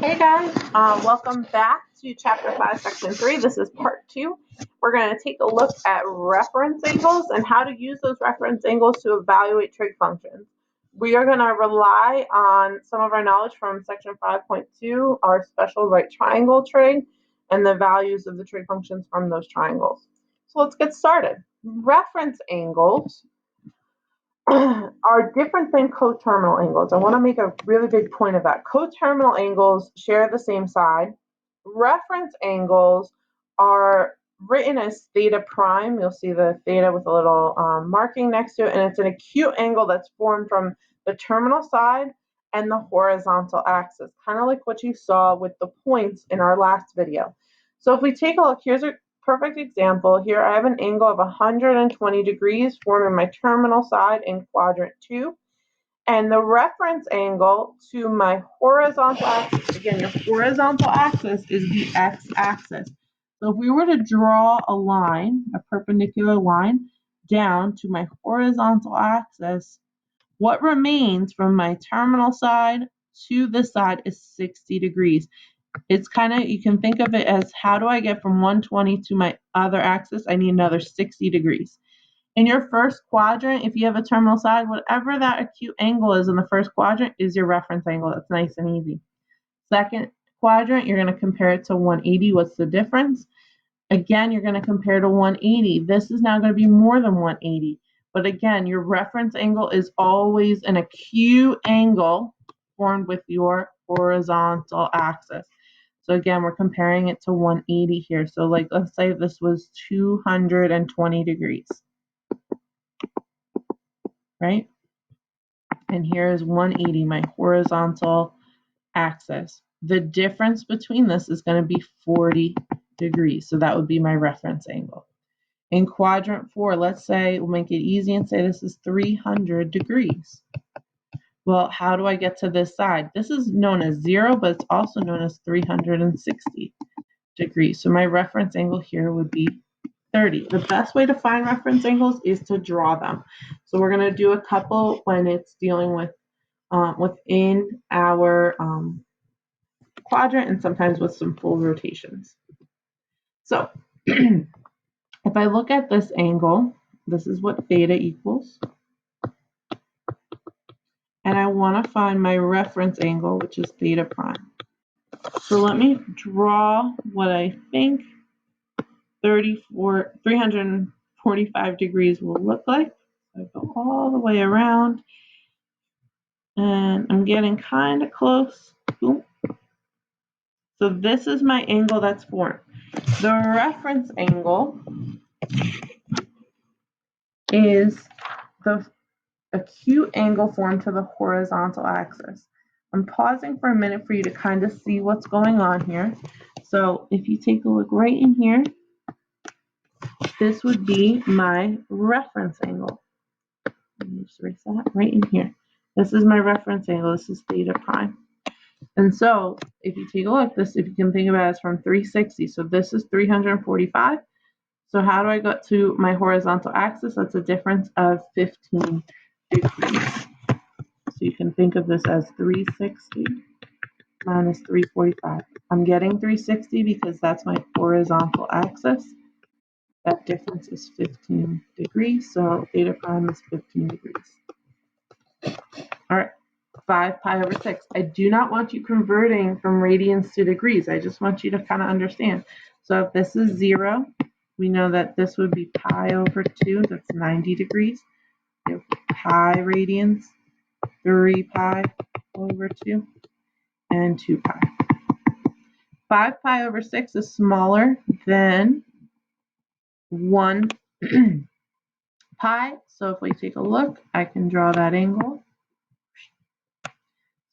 Hey guys, welcome back to Chapter 5, Section 3. This is Part 2. We're going to take a look at reference angles and how to use those reference angles to evaluate trig functions. We are going to rely on some of our knowledge from Section 5.2, our special right triangle trig, and the values of the trig functions from those triangles. So let's get started. Reference angles are different than coterminal angles. I want to make a really big point of that. Coterminal angles share the same side. Reference angles are written as theta prime. You'll see the theta with a little marking next to it, and it's an acute angle that's formed from the terminal side and the horizontal axis, kind of like what you saw with the points in our last video. So if we take a look, here's a perfect example. Here I have an angle of 120 degrees forming my terminal side in quadrant 2, and the reference angle to my horizontal axis, again, your horizontal axis is the x-axis. So if we were to draw a line, a perpendicular line, down to my horizontal axis, what remains from my terminal side to this side is 60 degrees. It's kind of, you can think of it as, how do I get from 120 to my other axis? I need another 60 degrees. In your first quadrant, if you have a terminal side, whatever that acute angle is in the first quadrant is your reference angle. That's nice and easy. Second quadrant, you're going to compare it to 180. What's the difference? Again, you're going to compare to 180. This is now going to be more than 180. But again, your reference angle is always an acute angle formed with your horizontal axis. So again, we're comparing it to 180 here. So like, let's say this was 220 degrees, right? And here is 180, my horizontal axis. The difference between this is going to be 40 degrees. So that would be my reference angle. In quadrant 4, let's say, we'll make it easy and say this is 300 degrees. Well, how do I get to this side? This is known as 0, but it's also known as 360 degrees. So my reference angle here would be 30. The best way to find reference angles is to draw them. So we're going to do a couple when it's dealing with within our quadrant and sometimes with some full rotations. So if I look at this angle, this is what theta equals. And I want to find my reference angle, which is theta prime. So let me draw what I think 345 degrees will look like. So I go all the way around, and I'm getting kind of close. Boom. So this is my angle that's formed. The reference angle is the acute angle formed to the horizontal axis. I'm pausing for a minute for you to kind of see what's going on here. So if you take a look right in here, this would be my reference angle. Let me just erase that right in here. This is my reference angle. This is theta prime. And so if you take a look, this, if you can think about it, is from 360. So this is 345. So how do I get to my horizontal axis? That's a difference of 15 degrees. So you can think of this as 360 minus 345. I'm getting 360 because that's my horizontal axis. That difference is 15 degrees, so theta prime is 15 degrees. All right, 5 pi over 6. I do not want you converting from radians to degrees. I just want you to kind of understand. So if this is 0, we know that this would be pi over 2. That's 90 degrees. You have pi radians, 3 pi over 2, and 2 pi. 5 pi over 6 is smaller than 1 pi. So if we take a look, I can draw that angle.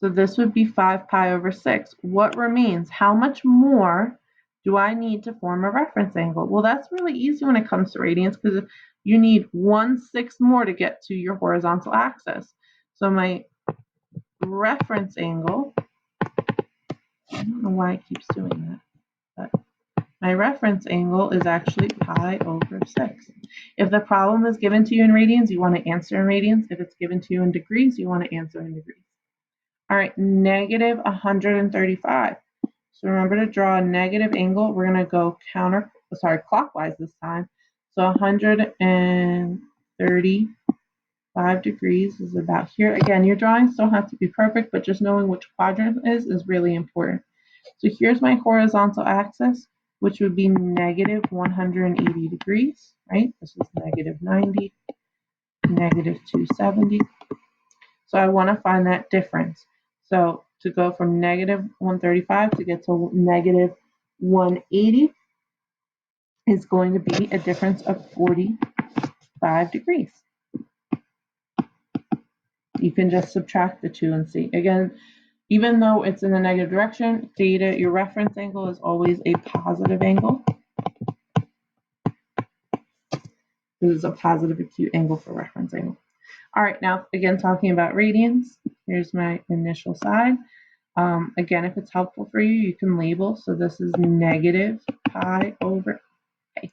So this would be 5 pi over 6. What remains? How much more do I need to form a reference angle? Well, that's really easy when it comes to radians because you need 1/6 more to get to your horizontal axis. So my reference angle, I don't know why it keeps doing that, but my reference angle is actually pi over 6. If the problem is given to you in radians, you want to answer in radians. If it's given to you in degrees, you want to answer in degrees. All right, negative 135. So remember to draw a negative angle. We're going to go clockwise this time. So 135 degrees is about here. Again, your drawings don't have to be perfect, but just knowing which quadrant is really important. So here's my horizontal axis, which would be negative 180 degrees, right? This is negative 90, negative 270. So I want to find that difference. So to go from negative 135 to get to negative 180 is going to be a difference of 45 degrees. You can just subtract the two and see. Again, even though it's in the negative direction, theta, your reference angle, is always a positive angle. This is a positive acute angle for reference angle. All right, now again, talking about radians, here's my initial side. Again, if it's helpful for you, you can label. So this is negative pi over a.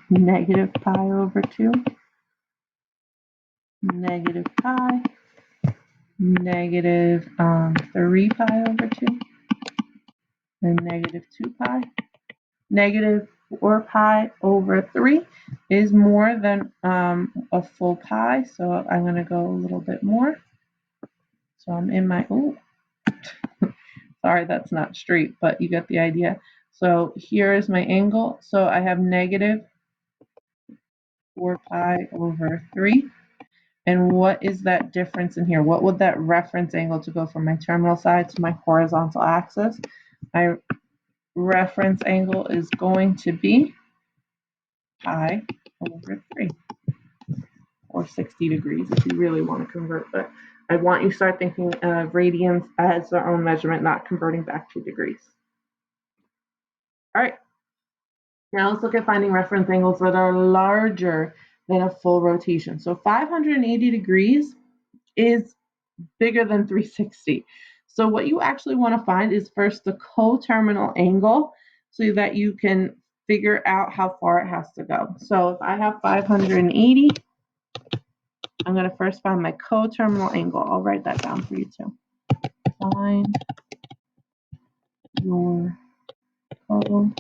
Negative pi over 2. Negative pi. Negative 3 pi over 2. And negative 2 pi. Negative 4 pi over 3 is more than a full pi. So I'm going to go a little bit more. So I'm in my, sorry, that's not straight, but you get the idea. So here is my angle. So I have negative 4 pi over 3. And what is that difference in here? What would that reference angle to go from my terminal side to my horizontal axis? My reference angle is going to be pi over 3, or 60 degrees if you really want to convert. But I want you to start thinking of radians as their own measurement, not converting back to degrees. All right. Now let's look at finding reference angles that are larger than a full rotation. So 580 degrees is bigger than 360. So what you actually want to find is first the coterminal angle so that you can figure out how far it has to go. So if I have 580, I'm going to first find my coterminal angle. I'll write that down for you too. Find your coterminal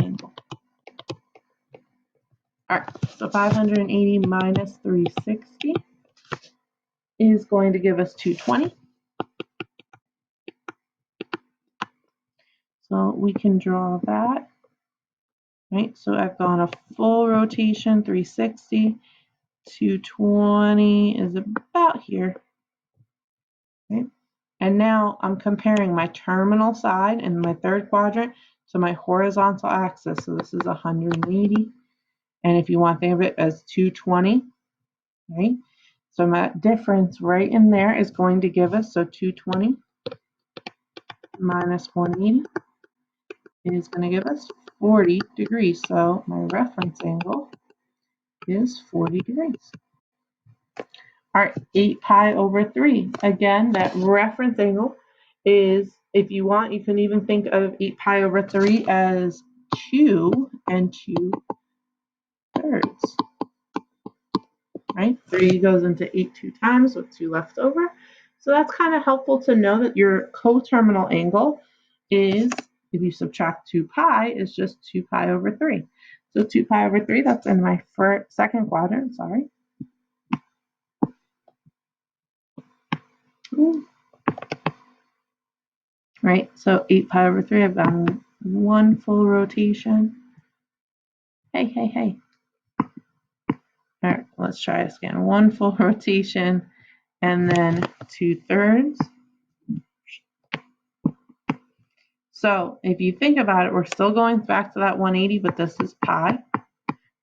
angle. All right, so 580 minus 360 is going to give us 220. So we can draw that, right? So I've gone a full rotation, 360, 220 is about here, right? And now I'm comparing my terminal side in my third quadrant to my horizontal axis. So this is 180. And if you want to think of it as 220, right? So my difference right in there is going to give us, so 220 minus 180 is going to give us 40 degrees. So my reference angle is 40 degrees. All right, 8 pi over 3. Again, that reference angle is, if you want, you can even think of 8 pi over 3 as 2 and 2/3. Right? 3 goes into 8 2 times with 2 left over. So that's kind of helpful to know that your coterminal angle is, if you subtract 2 pi, is just 2 pi over 3. So 2 pi over 3, that's in my second quadrant, sorry. Ooh. Right, so 8 pi over 3, I've done one full rotation. Hey. All right, let's try this again. One full rotation and then 2/3. So if you think about it, we're still going back to that 180, but this is pi.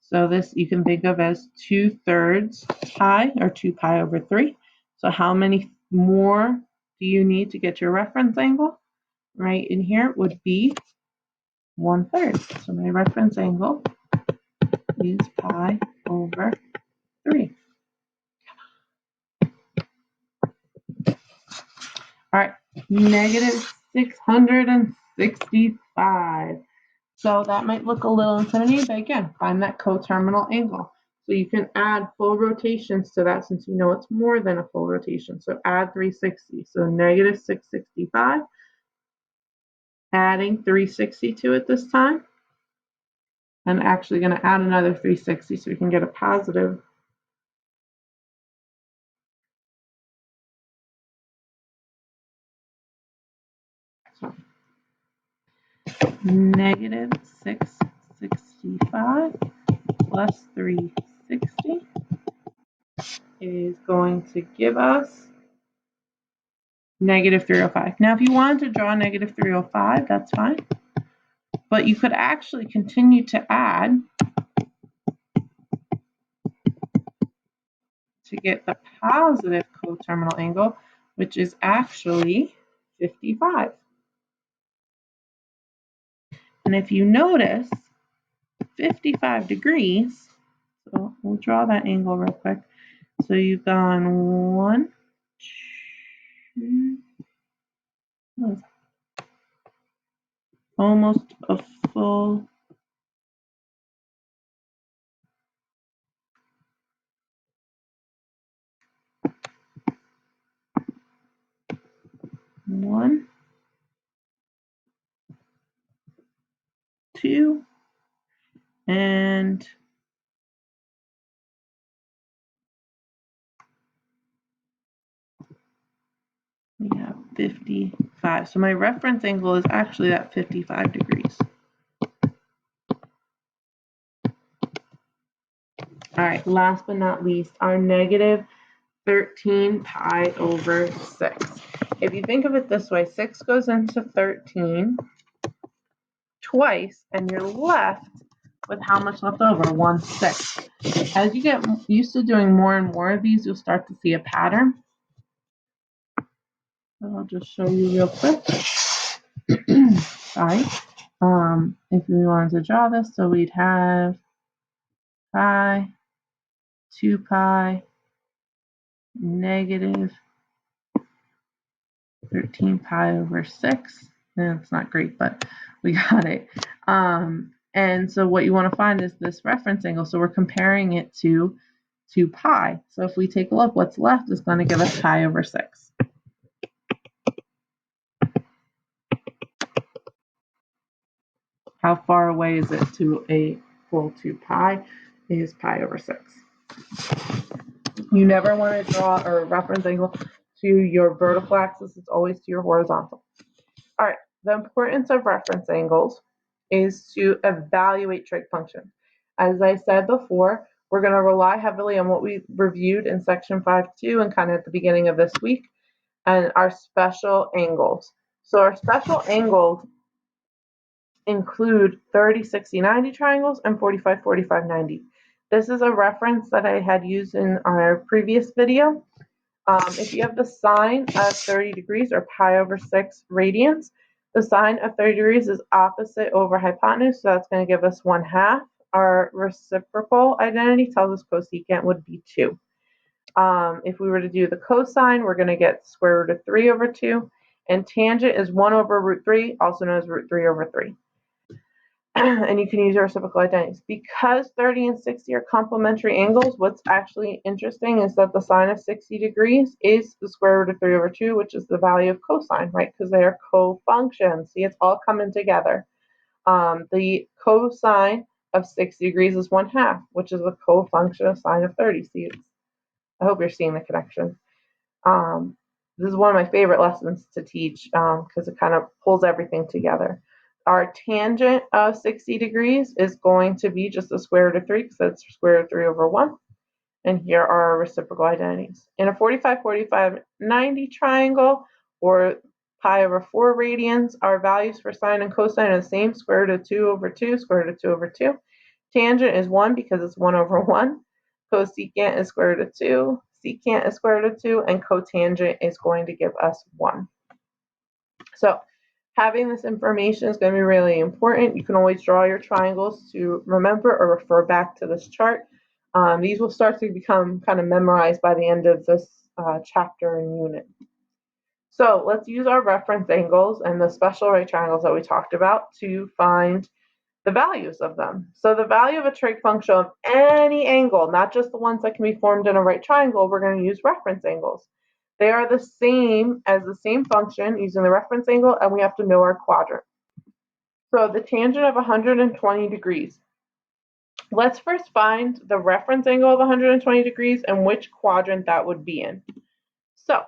So this you can think of as 2/3 pi, or 2 pi over 3. So how many more do you need to get your reference angle? Right in here would be 1/3. So my reference angle is pi over 3. All right, negative 665. So that might look a little intimidating, but again, find that coterminal angle. So you can add full rotations to that since you know it's more than a full rotation. So add 360. So negative 665. Adding 360 to it this time. I'm actually going to add another 360 so we can get a positive. So negative 665 plus 360 is going to give us negative 305. Now, if you wanted to draw negative 305, that's fine. But you could actually continue to add to get the positive coterminal angle, which is actually 55. And if you notice, 55 degrees, so we'll draw that angle real quick. So you've gone 1, 2, almost a full one, 2, and we have 55. So my reference angle is actually at 55 degrees. All right, last but not least, our negative 13 pi over 6. If you think of it this way, 6 goes into 13 twice, and you're left with how much left over? 1/6. As you get used to doing more and more of these, you'll start to see a pattern. So I'll just show you real quick. Sorry. If we wanted to draw this, so we'd have pi, 2 pi, negative 13 pi over 6. It's not great, but we got it. And so what you want to find is this reference angle. So we're comparing it to 2 pi. So if we take a look, what's left is going to give us pi over 6. How far away is it to a full 2 pi? Is pi over 6. You never want to draw a reference angle to your vertical axis. It's always to your horizontal. All right, the importance of reference angles is to evaluate trig functions. As I said before, we're going to rely heavily on what we reviewed in section 5.2 and kind of at the beginning of this week, and our special angles. So our special angles include 30, 60, 90 triangles and 45, 45, 90. This is a reference that I had used in our previous video. If you have the sine of 30 degrees or pi over 6 radians, the sine of 30 degrees is opposite over hypotenuse, so that's going to give us 1/2. Our reciprocal identity tells us cosecant would be 2. If we were to do the cosine, we're going to get square root of 3 over 2, and tangent is 1 over root 3, also known as root 3 over 3. And you can use your reciprocal identities. Because 30 and 60 are complementary angles, what's actually interesting is that the sine of 60 degrees is the square root of 3 over 2, which is the value of cosine, right? Because they are co-functions. See, it's all coming together. The cosine of 60 degrees is 1/2, which is the co-function of sine of 30. See, I hope you're seeing the connection. This is one of my favorite lessons to teach because it kind of pulls everything together. Our tangent of 60 degrees is going to be just the square root of 3 because that's square root of 3 over 1. And here are our reciprocal identities. In a 45, 45, 90 triangle or pi over 4 radians, our values for sine and cosine are the same, square root of 2 over 2, square root of 2 over 2. Tangent is 1 because it's 1 over 1. Cosecant is square root of 2. Secant is square root of 2. And cotangent is going to give us 1. So having this information is going to be really important. You can always draw your triangles to remember or refer back to this chart. These will start to become kind of memorized by the end of this chapter and unit. So let's use our reference angles and the special right triangles that we talked about to find the values of them. So the value of a trig function of any angle, not just the ones that can be formed in a right triangle, we're going to use reference angles. They are the same as the same function using the reference angle, and we have to know our quadrant. So the tangent of 120 degrees. Let's first find the reference angle of 120 degrees and which quadrant that would be in. So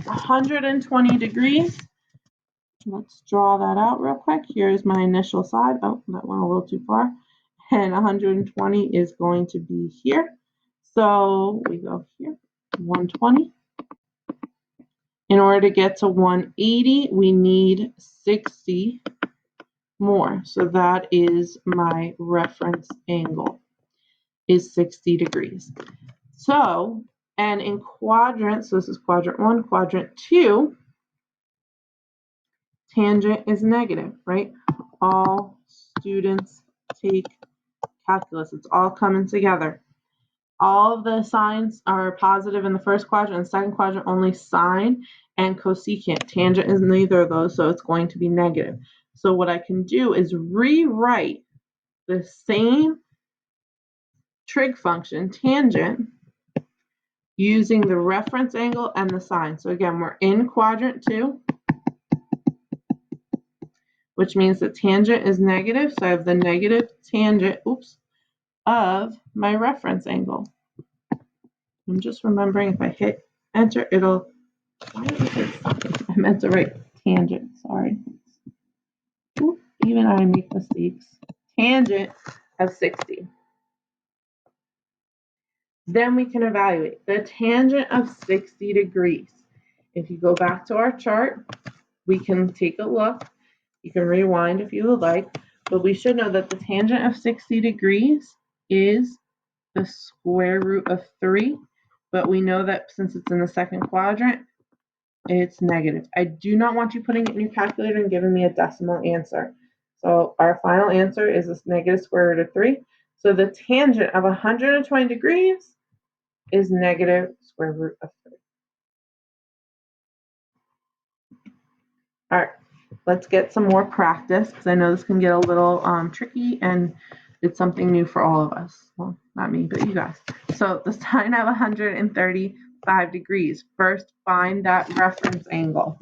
120 degrees. Let's draw that out real quick. Here's my initial side. Oh, that went a little too far. And 120 is going to be here. So we go here, 120. In order to get to 180, we need 60 more. So that is my reference angle, is 60 degrees. So, and in quadrants, so this is quadrant 1, quadrant 2, tangent is negative, right? All students take calculus. It's all coming together. All of the signs are positive in the first quadrant, and second quadrant only sine and cosecant. Tangent is neither of those, so it's going to be negative. So what I can do is rewrite the same trig function, tangent, using the reference angle and the sine. So again, we're in quadrant 2, which means the tangent is negative. So I have the negative tangent, of my reference angle. I'm just remembering if I hit enter, it'll, why did it hit something? I meant to write tangent, sorry. Even I make mistakes. Tangent of 60. Then we can evaluate the tangent of 60 degrees. If you go back to our chart, we can take a look. You can rewind if you would like, but we should know that the tangent of 60 degrees is the square root of 3, but we know that since it's in the second quadrant, it's negative. I do not want you putting it in your calculator and giving me a decimal answer. So our final answer is this negative square root of 3. So the tangent of 120 degrees is negative square root of 3. All right, let's get some more practice because I know this can get a little tricky and it's something new for all of us. Well, not me, but you guys. So the sine of 135 degrees. First, find that reference angle.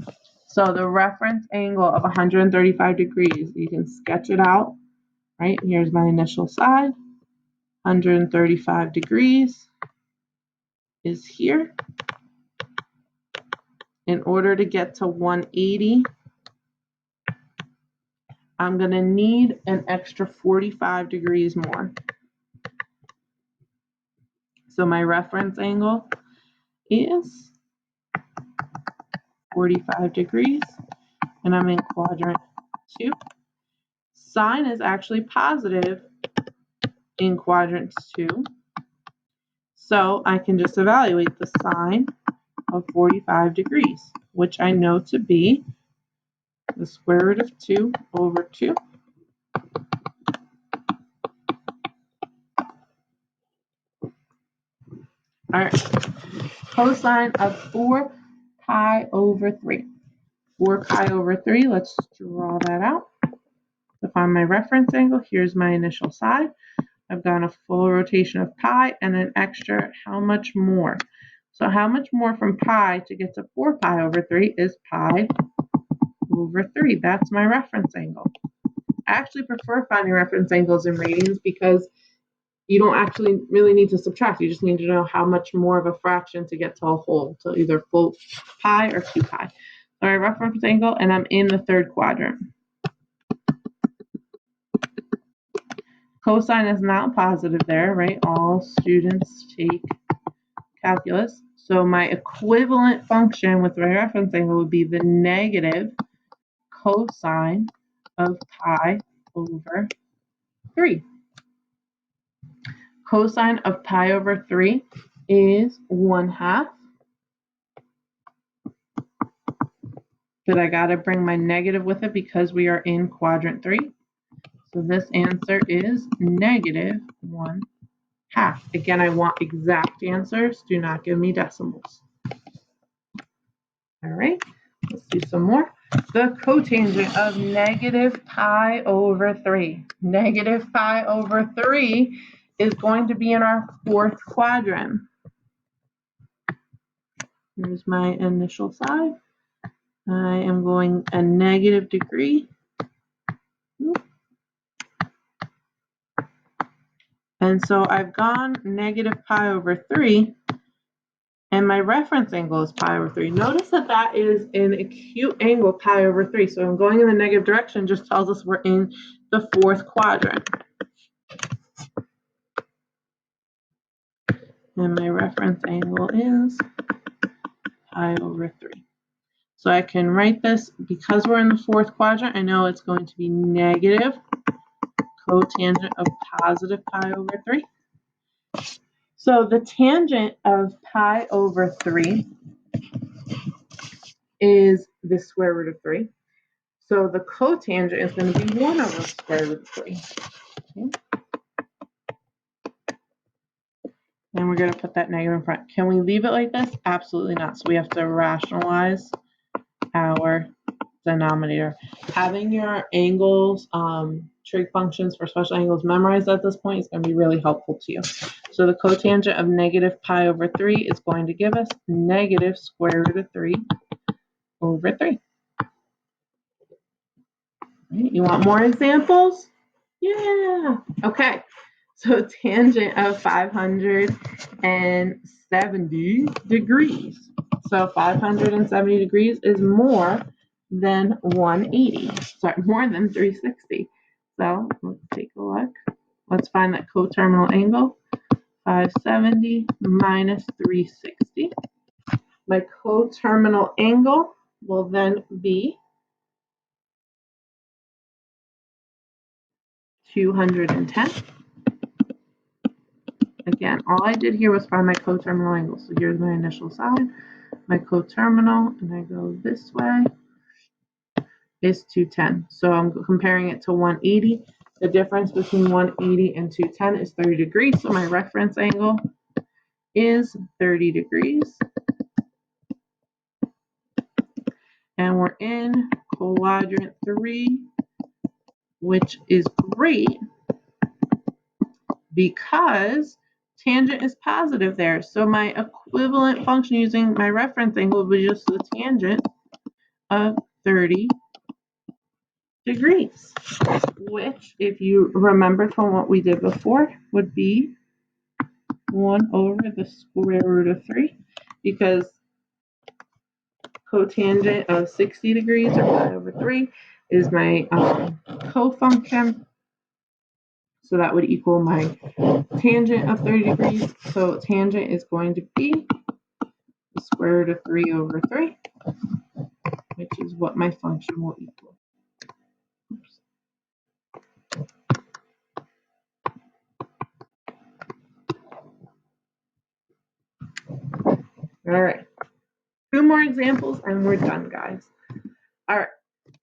So the reference angle of 135 degrees, you can sketch it out, right? Here's my initial side. 135 degrees is here. In order to get to 180, I'm going to need an extra 45 degrees more. So my reference angle is 45 degrees, and I'm in quadrant 2. Sine is actually positive in quadrant 2, so I can just evaluate the sine of 45 degrees, which I know to be the square root of 2 over 2. All right, cosine of 4 pi over 3. 4 pi over 3, let's draw that out. To find my reference angle, here's my initial side. I've done a full rotation of pi and an extra how much more. So how much more from pi to get to 4 pi over 3 is pi over 3. That's my reference angle. I actually prefer finding reference angles in radians because you don't actually really need to subtract. You just need to know how much more of a fraction to get to a whole, to either full pi or 2 pi. So my reference angle, and I'm in the third quadrant. Cosine is not positive there, right? All students take calculus. So my equivalent function with my reference angle would be the negative cosine of pi over 3. Cosine of pi over 3 is 1/2. But I got to bring my negative with it because we are in quadrant 3. So this answer is negative 1/2. Again, I want exact answers. Do not give me decimals. All right, Let's do some more. The cotangent of negative pi over 3. Negative pi over 3 is going to be in our fourth quadrant. Here's my initial side. I am going a negative degree. And so I've gone negative pi over 3, and my reference angle is pi over 3. Notice that that is an acute angle, pi over 3. So I'm going in the negative direction just tells us we're in the fourth quadrant. And my reference angle is pi over 3. So I can write this, because we're in the fourth quadrant, I know it's going to be negative cotangent of positive pi over 3. So the tangent of pi over 3 is the square root of 3. So the cotangent is going to be 1 over the square root of 3. Okay. And we're going to put that negative in front. Can we leave it like this? Absolutely not. So we have to rationalize our denominator. Having your angles, trig functions for special angles memorized at this point is going to be really helpful to you. So the cotangent of negative pi over 3 is going to give us negative square root of 3 over 3. Right, you want more examples? Yeah. Okay. So tangent of 570 degrees. So 570 degrees is more than 180. Sorry, more than 360. So let's take a look. Let's find that coterminal angle. 570 minus 360. My coterminal angle will then be 210. Again, all I did here was find my coterminal angle. So here's my initial side, my coterminal, and I go this way, is 210. So I'm comparing it to 180. The difference between 180 and 210 is 30 degrees. So my reference angle is 30 degrees. And we're in quadrant 3, which is great because tangent is positive there. So my equivalent function using my reference angle would be just the tangent of 30 degrees, which, if you remember from what we did before, would be 1 over the square root of 3, because cotangent of 60 degrees, or pi over 3, is my cofunction. So that would equal my tangent of 30 degrees. So tangent is going to be the square root of 3 over 3, which is what my function will equal. Oops. All right. 2 more examples and we're done, guys. All right.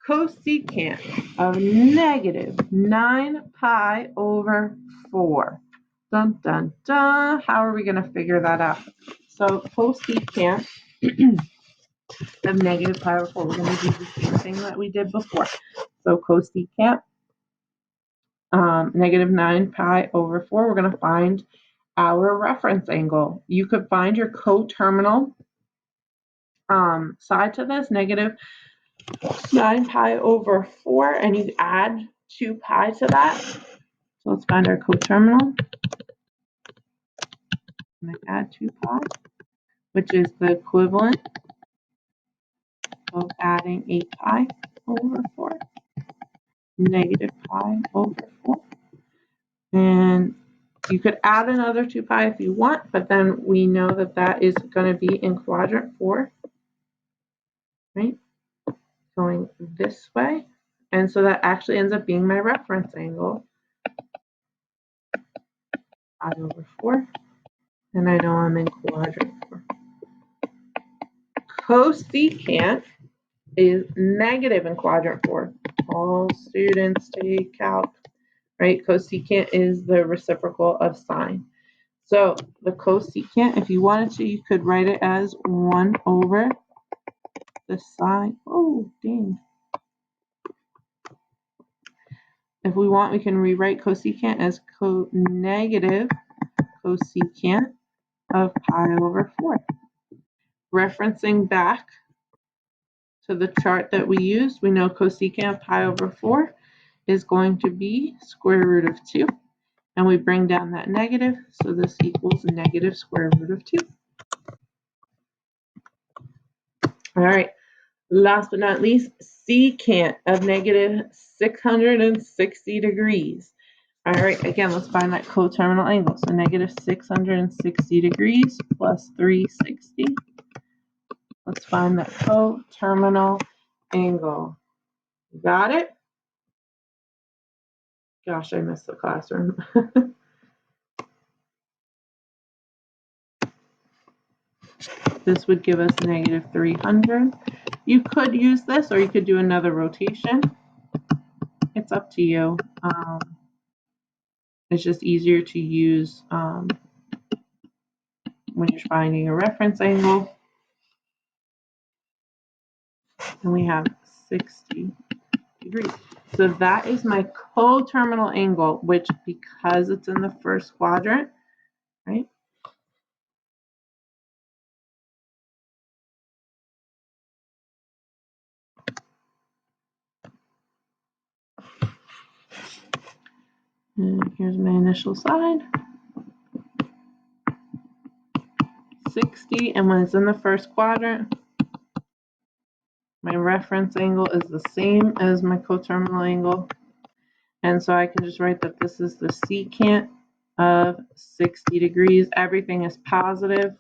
Cosecant of negative 9 pi over 4. Dun, dun, dun. How are we going to figure that out? So cosecant of negative pi over 4. We're going to do the same thing that we did before. So cosecant, negative 9 pi over 4. We're going to find our reference angle. You could find your coterminal side to this, negative 9 pi over 4, and you add 2 pi to that. So let's find our coterminal. And I add 2 pi, which is the equivalent of adding 8 pi over 4, negative pi over 4. And you could add another 2 pi if you want, but then we know that that is going to be in quadrant 4, right? Going this way. And so that actually ends up being my reference angle, pi over 4. And I know I'm in quadrant 4. Cosecant is negative in quadrant 4. All students take calc, right? Cosecant is the reciprocal of sine. So the cosecant, if you wanted to, you could write it as 1 over this side. Oh, dang. If we want, we can rewrite cosecant as negative cosecant of pi over 4. Referencing back to the chart that we used, we know cosecant of pi over 4 is going to be square root of 2. And we bring down that negative, so this equals negative square root of 2. All right, last but not least, secant of negative 660 degrees. All right, again, let's find that coterminal angle. So negative 660 degrees plus 360. Let's find that coterminal angle. Got it? Gosh, I missed the classroom. This would give us negative 300. You could use this, or you could do another rotation. It's up to you. It's just easier to use when you're finding a reference angle. And we have 60 degrees. So that is my coterminal angle, which, because it's in the first quadrant, right? And here's my initial side. 60, and when it's in the first quadrant, my reference angle is the same as my coterminal angle. And so I can just write that this is the secant of 60 degrees. Everything is positive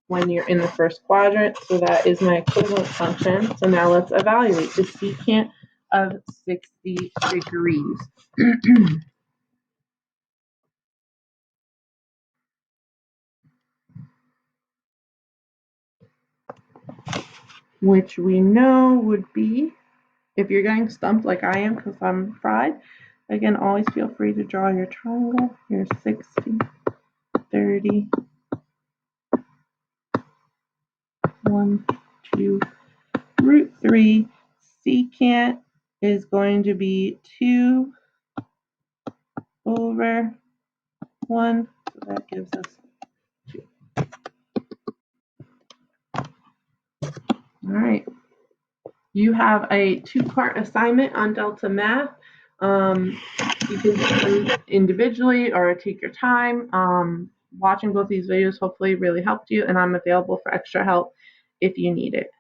when you're in the first quadrant, so that is my equivalent function. So now let's evaluate the secant of 60 degrees. Which we know would be, if you're getting stumped like I am because I'm fried, again, always feel free to draw your triangle. Here's 60, 30, 1, 2, root 3. Secant is going to be 2 over 1. So that gives us 2. All right. You have a 2-part assignment on Delta Math. You can do them individually or take your time. Watching both these videos hopefully really helped you, and I'm available for extra help if you need it.